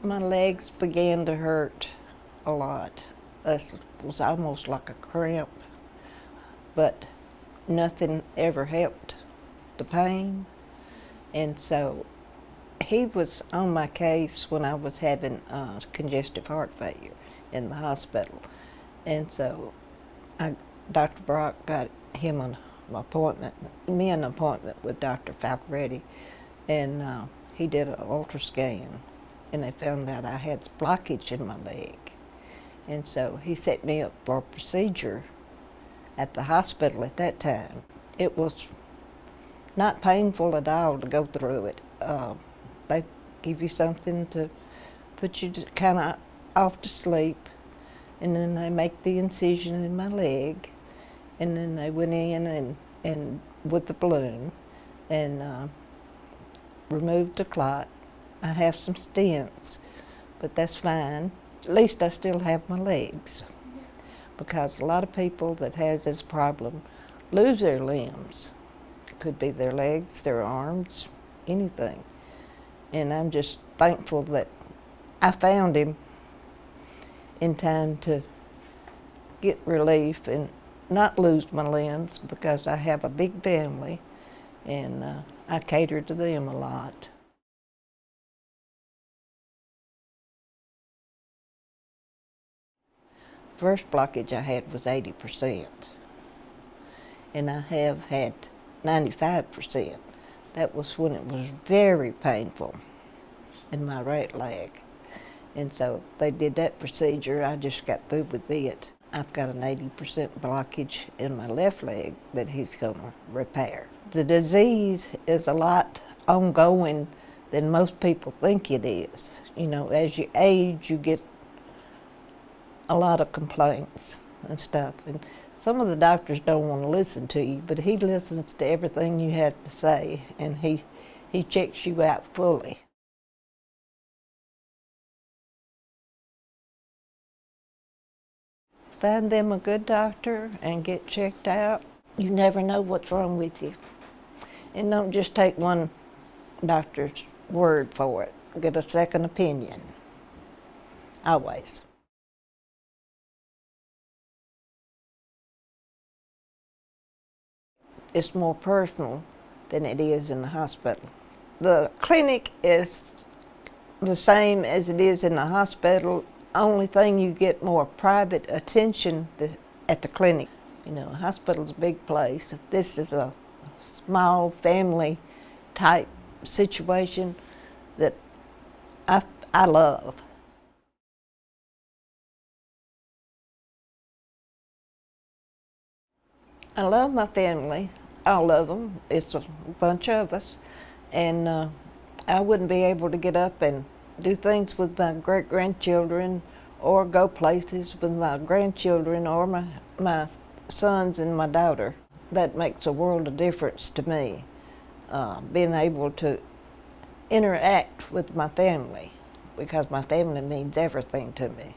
My legs began to hurt a lot. It was almost like a cramp, but nothing ever helped the pain. And so he was on my case when I was having congestive heart failure in the hospital. And so Dr. Brock got him an appointment with Dr. Falcaretti, and he did an ultrascan, and they found out I had blockage in my leg. And so he set me up for a procedure at the hospital at that time. It was not painful at all to go through it. They give you something to put you kind of off to sleep, and then they make the incision in my leg, and then they went in and with the balloon and removed the clot. I have some stents, but that's fine. At least I still have my legs, because a lot of people that has this problem lose their limbs. It could be their legs, their arms, anything. And I'm just thankful that I found him in time to get relief and not lose my limbs, because I have a big family and I cater to them a lot. The first blockage I had was 80%, and I have had 95%. That was when it was very painful in my right leg. And so they did that procedure. I just got through with it. I've got an 80% blockage in my left leg that he's going to repair. The disease is a lot ongoing than most people think it is. You know, as you age, you get a lot of complaints and stuff. And some of the doctors don't want to listen to you, but he listens to everything you have to say, and he checks you out fully. Find them a good doctor and get checked out. You never know what's wrong with you. And don't just take one doctor's word for it. Get a second opinion, always. It's more personal than it is in the hospital. The clinic is the same as it is in the hospital. Only thing, you get more private attention at the clinic. You know, a hospital's a big place. This is a small family type situation that I love. I love my family, all of them. It's a bunch of us, and I wouldn't be able to get up and do things with my great-grandchildren or go places with my grandchildren or my sons and my daughter. That makes a world of difference to me, being able to interact with my family, because my family means everything to me.